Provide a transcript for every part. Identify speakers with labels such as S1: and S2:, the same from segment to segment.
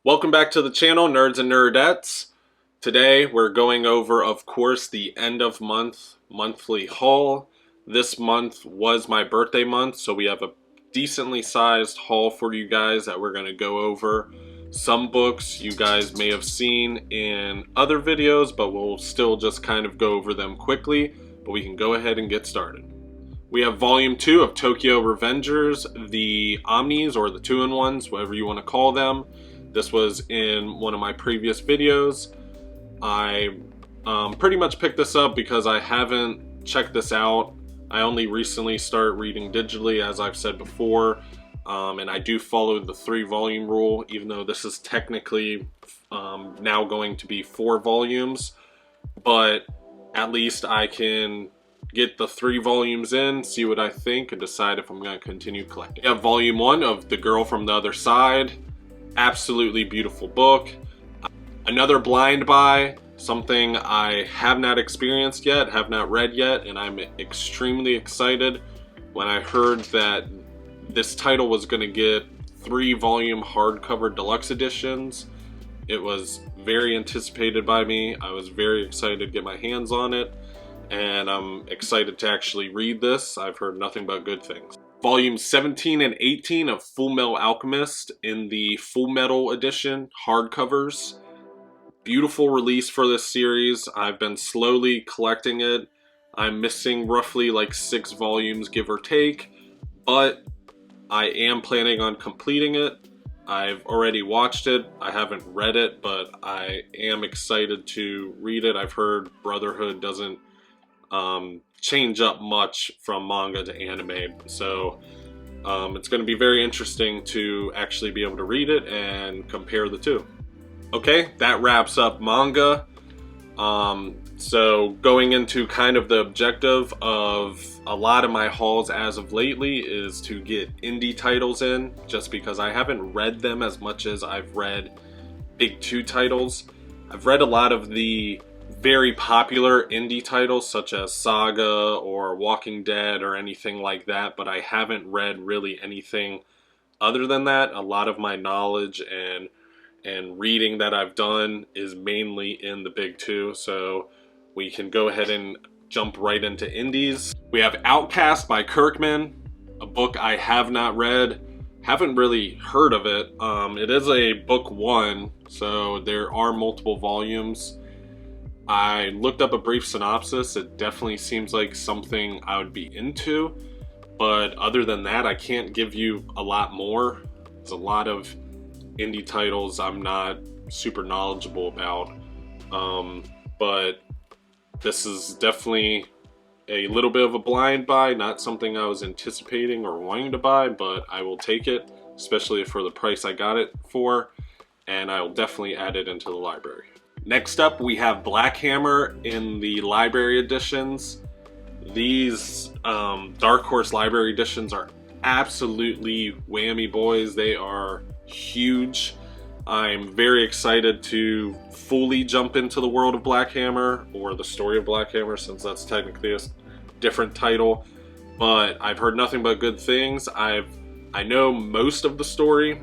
S1: Welcome back to the channel, Nerds and Nerdettes. Today we're going over, of course, the end of month monthly haul. This month was my birthday month, so we have a decently sized haul for you guys that we're going to go over. Some books you guys may have seen in other videos, but we'll still just kind of go over them quickly, but we can go ahead and get started. We have Volume 2 of Tokyo Revengers, the Omnis, or the 2-in-1s, whatever you want to call them. This was in one of my previous videos. I pretty much picked this up because I haven't checked this out. I only recently started reading digitally, as I've said before, and I do follow the 3-volume rule, even though this is technically now going to be 4 volumes. But at least I can get the 3 volumes in, see what I think, and decide if I'm going to continue collecting. We have Volume 1 of The Girl from the Other Side. Absolutely beautiful book. Another blind buy, something I have not experienced yet, have not read yet, and I'm extremely excited when I heard that this title was going to get 3-volume hardcover deluxe editions. It was very anticipated by me. I was very excited to get my hands on it, and I'm excited to actually read this. I've heard nothing but good things. Volumes 17 and 18 of Fullmetal Alchemist in the Fullmetal edition hardcovers. Beautiful release for this series. I've been slowly collecting it. I'm missing roughly like 6 volumes, give or take, but I am planning on completing it. I've already watched it. I haven't read it, but I am excited to read it. I've heard Brotherhood doesn't change up much from manga to anime, so it's going to be very interesting to actually be able to read it and compare the two. Okay, that wraps up manga. So going into kind of the objective of a lot of my hauls as of lately is to get indie titles in, just because I haven't read them as much as I've read big 2 titles. I've read a lot of the very popular indie titles such as Saga or Walking Dead or anything like that, but I haven't read really anything other than that. A lot of my knowledge and reading that I've done is mainly in the big 2, so we can go ahead and jump right into indies. We have Outcast by Kirkman, a book I have not read, haven't really heard of it. It is a book 1, so there are multiple volumes. I looked up a brief synopsis. It definitely seems like something I would be into, but other than that, I can't give you a lot more. There's a lot of indie titles I'm not super knowledgeable about, but this is definitely a little bit of a blind buy, not something I was anticipating or wanting to buy, but I will take it, especially for the price I got it for, and I will definitely add it into the library. Next up, we have Black Hammer in the library editions. These Dark Horse library editions are absolutely whammy boys. They are huge. I'm very excited to fully jump into the world of Black Hammer, or the story of Black Hammer, since that's technically a different title. But I've heard nothing but good things. I know most of the story,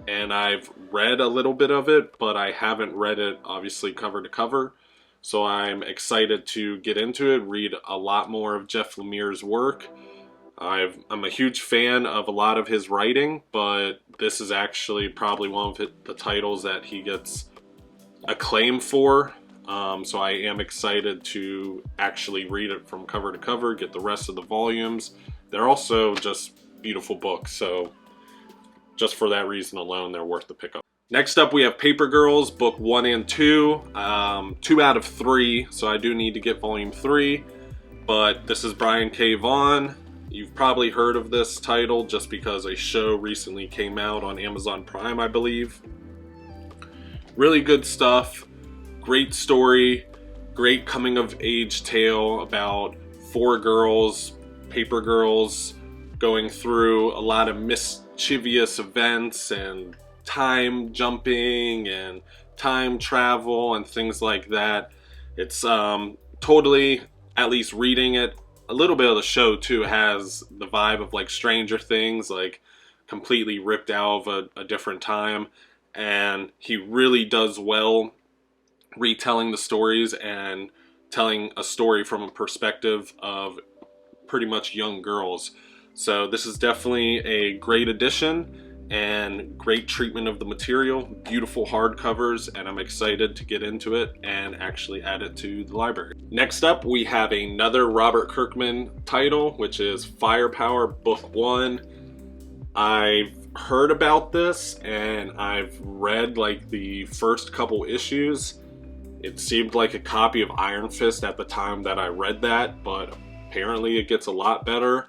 S1: and I've read a little bit of it, but I haven't read it obviously cover to cover. So I'm excited to get into it, read a lot more of Jeff Lemire's work. I'm a huge fan of a lot of his writing, but this is actually probably one of the titles that he gets acclaim for. So I am excited to actually read it from cover to cover, get the rest of the volumes. They're also just beautiful books, so just for that reason alone, they're worth the pickup. Next up, we have Paper Girls, book 1 and 2. 2 out of 3, so I do need to get volume 3. But this is Brian K. Vaughan. You've probably heard of this title just because a show recently came out on Amazon Prime, I believe. Really good stuff. Great story. Great coming-of-age tale about 4 girls, paper girls, going through a lot of mischievous events and time jumping and time travel and things like that. It's totally, at least reading it, a little bit of the show too has the vibe of like Stranger Things, like completely ripped out of a different time. and he really does well retelling the stories and telling a story from a perspective of pretty much young girls. So this is definitely a great addition and great treatment of the material, beautiful hardcovers, and I'm excited to get into it and actually add it to the library. Next up, we have another Robert Kirkman title, which is Firepower Book 1. I've heard about this and I've read like the first couple issues. It seemed like a copy of Iron Fist at the time that I read that, but apparently it gets a lot better,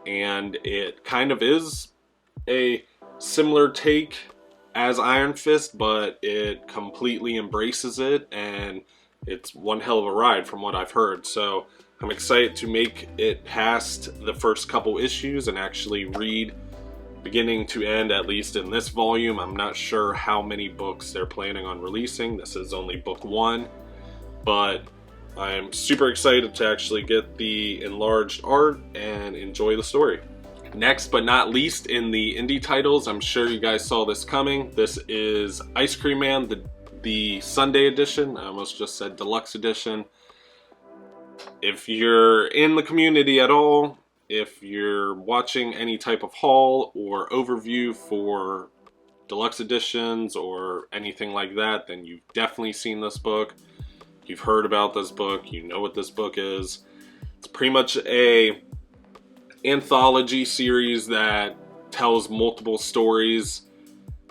S1: and it kind of is a similar take as Iron Fist, but it completely embraces it, and it's one hell of a ride from what I've heard. So I'm excited to make it past the first couple issues and actually read beginning to end, at least in this volume. I'm not sure how many books they're planning on releasing. This is only book 1, but I'm super excited to actually get the enlarged art and enjoy the story. Next but not least in the indie titles, I'm sure you guys saw this coming. This is Ice Cream Man, the Sunday edition. I almost just said deluxe edition. If you're in the community at all, if you're watching any type of haul or overview for deluxe editions or anything like that, then you've definitely seen this book. You've heard about this book. You know what this book is. It's pretty much a anthology series that tells multiple stories,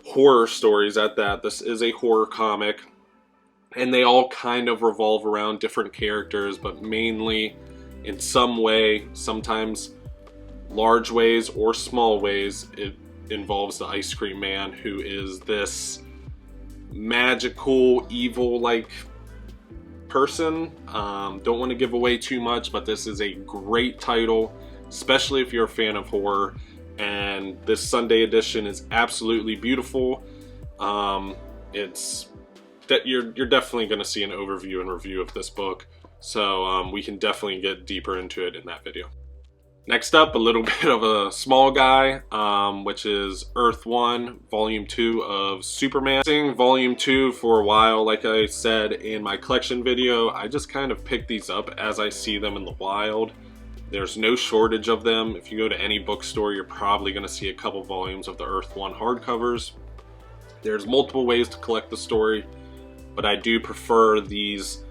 S1: horror stories at that. This is a horror comic, and they all kind of revolve around different characters, but mainly in some way, sometimes large ways or small ways, it involves the Ice Cream Man, who is this magical, evil-like person. Don't want to give away too much, but this is a great title, especially if you're a fan of horror, and this Sunday edition is absolutely beautiful. It's that you're definitely going to see an overview and review of this book, so we can definitely get deeper into it in that video. Next up, a little bit of a small guy, which is Earth 1, Volume 2 of Superman. Singh Volume 2 for a while, like I said in my collection video. I just kind of pick these up as I see them in the wild. There's no shortage of them. If you go to any bookstore, you're probably going to see a couple volumes of the Earth 1 hardcovers. There's multiple ways to collect the story, but I do prefer these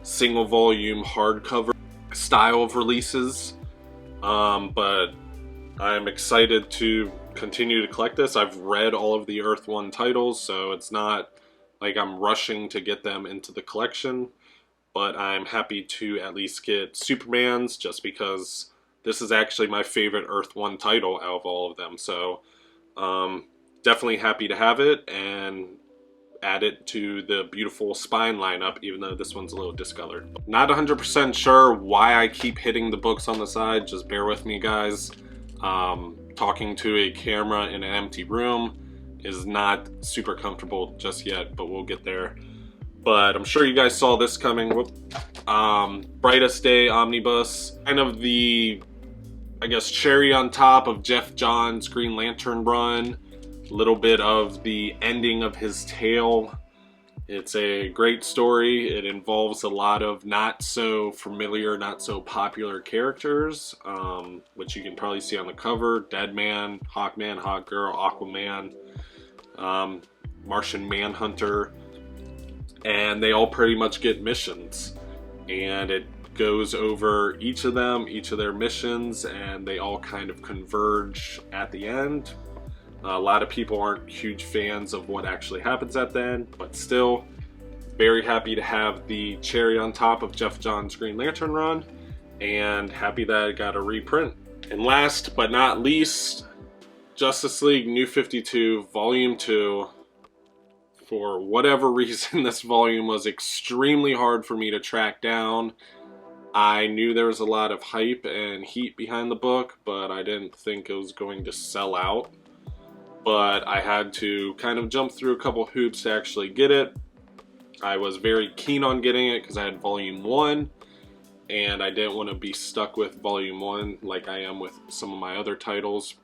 S1: single volume hardcover style of releases. But I'm excited to continue to collect this. I've read all of the Earth 1 titles, so it's not like I'm rushing to get them into the collection, but I'm happy to at least get Superman's, just because this is actually my favorite Earth 1 title out of all of them. So definitely happy to have it and add it to the beautiful spine lineup, even though this one's a little discolored. Not 100% sure why I keep hitting the books on the side. Just bear with me, guys. Talking to a camera in an empty room is not super comfortable just yet, but we'll get there. But I'm sure you guys saw this coming. Brightest Day Omnibus, kind of the, I guess, cherry on top of Jeff Johns' Green Lantern run. A little bit of the ending of his tale. It's a great story. It involves a lot of not so familiar, not so popular characters, which you can probably see on the cover. Deadman, Hawkman, Hawkgirl, Aquaman, Martian Manhunter, and they all pretty much get missions, and it goes over each of them, each of their missions, and they all kind of converge at the end. A lot of people aren't huge fans of what actually happens at the end, but still very happy to have the cherry on top of Jeff Johns' Green Lantern run, and happy that I got a reprint. And last but not least, Justice League New 52 Volume 2. For whatever reason, this volume was extremely hard for me to track down. I knew there was a lot of hype and heat behind the book, but I didn't think it was going to sell out. But I had to kind of jump through a couple hoops to actually get it. I was very keen on getting it because I had Volume 1, and I didn't want to be stuck with Volume 1 like I am with some of my other titles.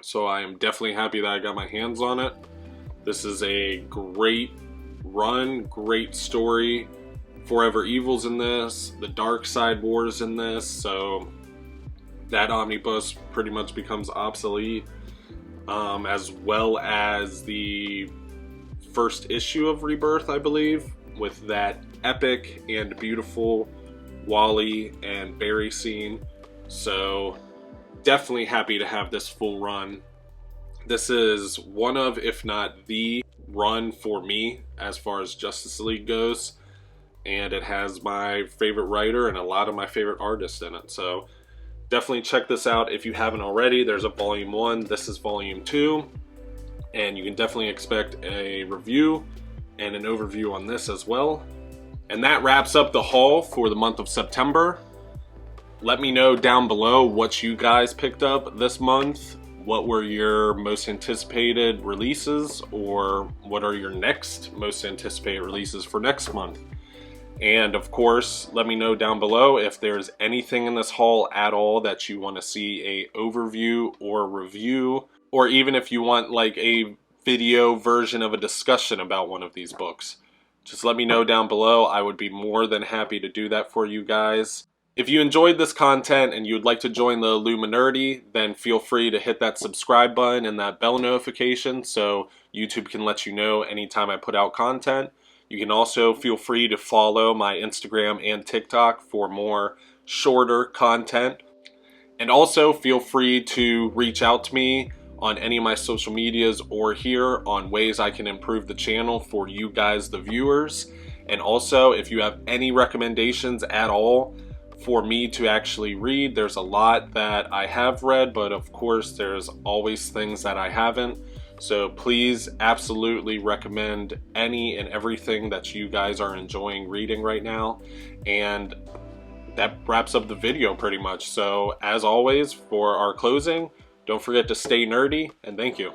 S1: So I am definitely happy that I got my hands on it. This is a great run, great story. Forever Evil's in this, the Dark Side War's in this, so that omnibus pretty much becomes obsolete, as well as the first issue of Rebirth, I believe, with that epic and beautiful Wally and Barry scene. So definitely happy to have this full run. This is one of, if not the run for me as far as Justice League goes, and it has my favorite writer and a lot of my favorite artists in it. So definitely check this out if you haven't already. There's a volume 1, this is volume 2, and you can definitely expect a review and an overview on this as well. And that wraps up the haul for the month of September. Let me know down below what you guys picked up this month. What were your most anticipated releases, or what are your next most anticipated releases for next month? And of course, let me know down below if there's anything in this haul at all that you want to see a overview or review, or even if you want like a video version of a discussion about one of these books. Just let me know down below. I would be more than happy to do that for you guys. If you enjoyed this content and you'd like to join the Illuminati, then feel free to hit that subscribe button and that bell notification so YouTube can let you know anytime I put out content. You can also feel free to follow my Instagram and TikTok for more shorter content. And also feel free to reach out to me on any of my social medias or here on ways I can improve the channel for you guys, the viewers. And also, if you have any recommendations at all for me to actually read, there's a lot that I have read, but of course there's always things that I haven't. So please absolutely recommend any and everything that you guys are enjoying reading right now. And that wraps up the video pretty much. So as always, for our closing, don't forget to stay nerdy, and thank you.